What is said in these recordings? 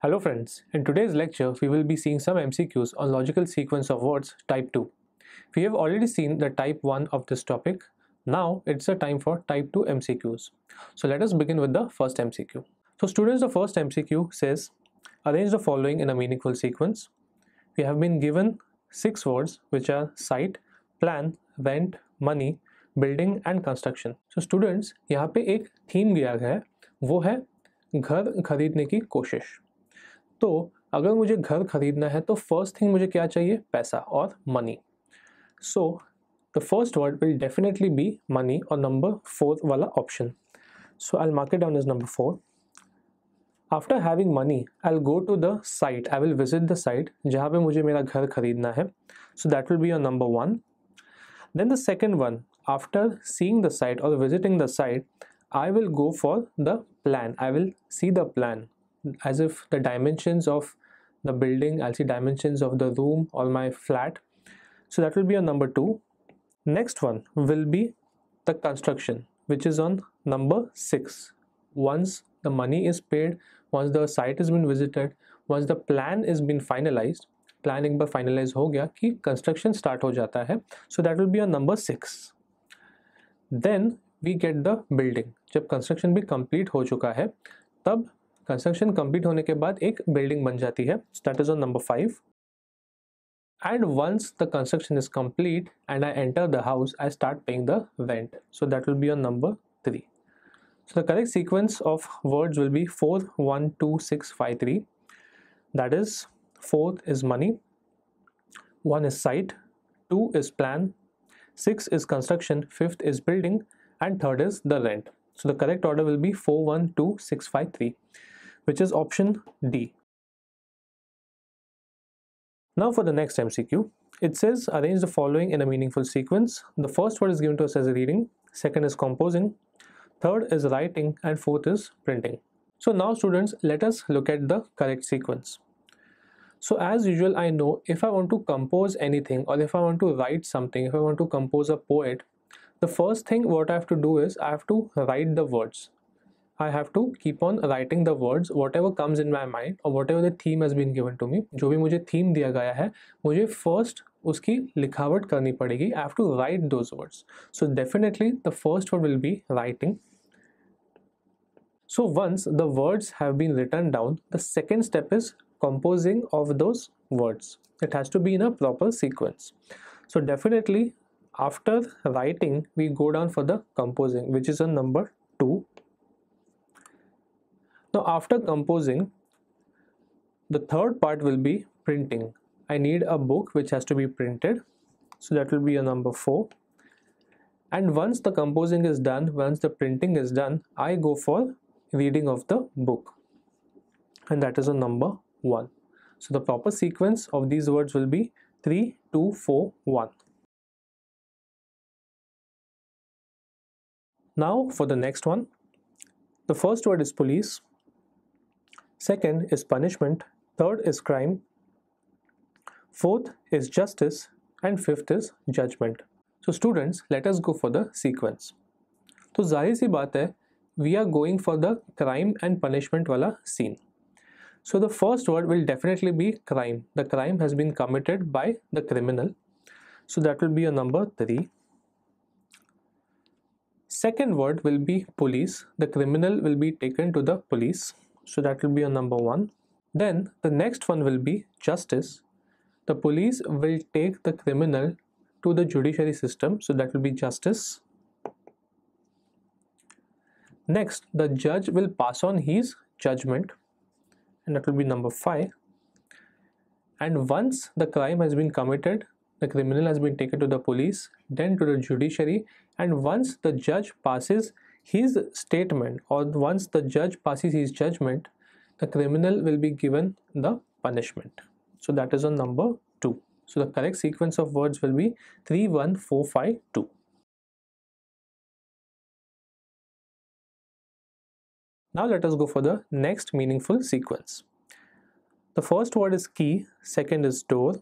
Hello friends, in today's lecture we will be seeing some MCQs on logical sequence of words type 2. We have already seen the type 1 of this topic. Now it's the time for type 2 MCQs. So let us begin with the first MCQ. So students, the first MCQ says arrange the following in a meaningful sequence. We have been given 6 words which are site, plan, rent, money, building and construction. So students, यहाँ पे एक theme दिया गया है, वो है घर खरीदने की कोशिश. तो अगर मुझे घर खरीदना है तो फर्स्ट थिंग मुझे क्या चाहिए, पैसा और money. So the first word will definitely be money और नंबर 4 वाला option. So I will mark it down as number 4. After having money I will go to the site, I will visit the site जहाँ पे मुझे मेरा घर खरीदना है. So that will be your number 1. Then the second one, after seeing the site और visiting the site I will go for the plan. I will see the plan as if the dimensions of the building, I'll see dimensions of the room or my flat. So that will be on number 2. Next one will be the construction, which is on number 6. Once the money is paid, once the site has been visited, once the plan is been finalized, plan एक बार finalize हो गया कि construction start हो जाता है. So that will be on number 6. Then we get the building. जब construction भी complete हो चुका है तब कंस्ट्रक्शन कंप्लीट होने के बाद एक बिल्डिंग बन जाती है. That is on number 5. And once the construction is complete and I enter the house, I start paying the rent. So that will be on number 3. So the correct sequence of words will be 4 1 2 6 5 3. That is 4 is money, 1 is site, 2 is plan, 6 is construction, 5th is building and 3rd is the rent. So the correct order will be 4 1 2 6 5 3, which is option D. Now for the next MCQ, it says arrange the following in a meaningful sequence. The first word is given to us as reading, second is composing, third is writing and fourth is printing. So now students, let us look at the correct sequence. So as usual, I know if I want to compose anything or if I want to write something, if I want to compose a poet, the first thing what I have to do is I have to write the words. I have to keep on writing the words, whatever comes in my mind or whatever the theme has been given to me. जो भी मुझे theme दिया गया है, मुझे first उसकी लिखावट करनी पड़ेगी. I have to write those words. So definitely the first word will be writing. So once the words have been written down, the second step is composing of those words. It has to be in a proper sequence. So definitely after writing we go down for the composing, which is on number 2. Now after composing, the third part will be printing. I need a book which has to be printed, so that will be on number 4. And once the composing is done, once the printing is done, I go for reading of the book, and that is on number 1. So the proper sequence of these words will be 3 2 4 1. Now for the next one, the first word is police, second is punishment, third is crime, fourth is justice and fifth is judgment. So students, let us go for the sequence. तो जाहिर सी बात है, we are going for the crime and punishment वाला scene. So the first word will definitely be crime. The crime has been committed by the criminal. So that will be a number 3. Second word will be police. The criminal will be taken to the police. So that will be a number 1. Then the next one will be justice. The police will take the criminal to the judiciary system. So that will be justice. Next, the judge will pass on his judgment, and that will be number 5. And once the crime has been committed, the criminal has been taken to the police, then to the judiciary, and once the judge passes his statement or once the judge passes his judgment, the criminal will be given the punishment. So that is on number 2. So the correct sequence of words will be 3 1 4 5 2. Now let us go for the next meaningful sequence. The first word is key, second is door,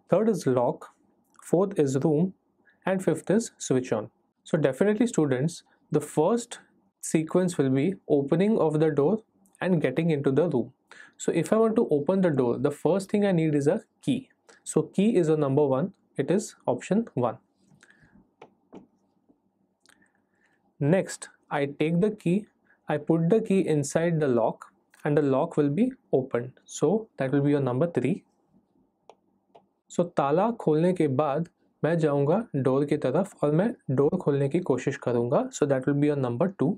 third is lock, fourth is room, and fifth is switch on. So definitely students, the first sequence will be opening of the door and getting into the room. So if I want to open the door, the first thing I need is a key. So key is a number 1. It is option 1. Next, I take the key, I put the key inside the lock, and the lock will be opened. So that will be your number 3. So ताला खोलने के बाद मैं जाऊंगा door की तरफ और मैं डोर खोलने की कोशिश करूंगा. So that will be your number 2.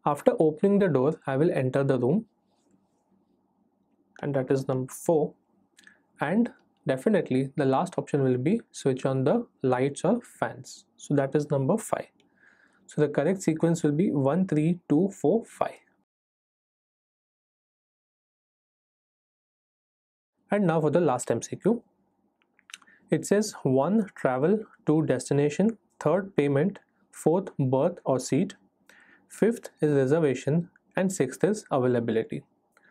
After opening the door, I will enter the room, and that is number 4. And definitely the last option will be switch on the lights or fans. So that is number 5. So the correct sequence will be 1, 3, 2, 4, 5. And now for the last MCQ. It says 1. Travel, 2. Destination, 3rd payment, 4th berth or seat, 5th is reservation, and 6th is availability.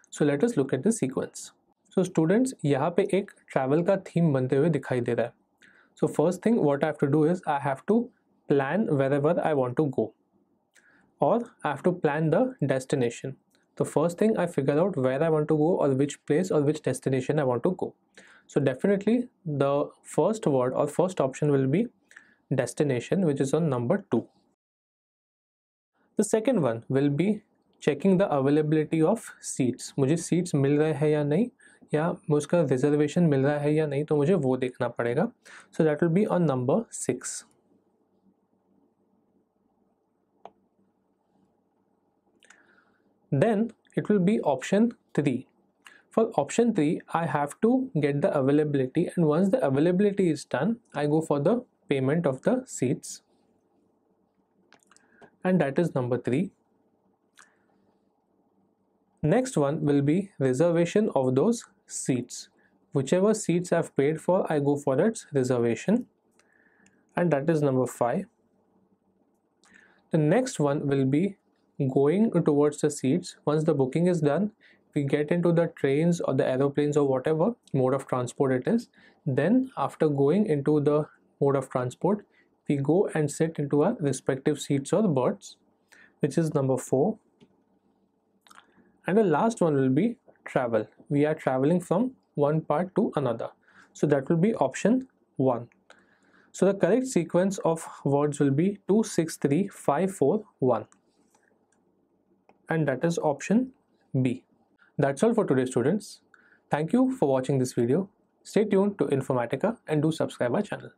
So let us look at the sequence. So students, यहाँ पे एक travel का theme बनते हुए दिखाई दे रहा है. So first thing what I have to do is I have to plan wherever I want to go, or I have to plan the destination. The first thing I figure out where I want to go, or which place or which destination I want to go. So definitely the first word or first option will be destination, which is on number 2. The second one will be checking the availability of seats. मुझे seats मिल रहे हैं या नहीं, या उसका reservation मिल रहा है या नहीं, तो मुझे वो देखना पड़ेगा. So that will be on number 6. Then it will be option 3. For option 3, I have to get the availability, and once the availability is done, I go for the payment of the seats, and that is number 3. Next one will be reservation of those seats. Whichever seats I've paid for, I go for its reservation, and that is number 5. The next one will be going towards the seats. Once the booking is done, we get into the trains or the aeroplanes or whatever mode of transport it is. Then after going into the mode of transport, we go and sit into our respective seats or berths, which is number 4. And the last one will be travel. We are traveling from one part to another. So that will be option 1. So the correct sequence of words will be 2, 6, 3, 5, 4, 1. And that is option B. That's all for today, students. Thank you for watching this video. Stay tuned to Informatica and do subscribe our channel.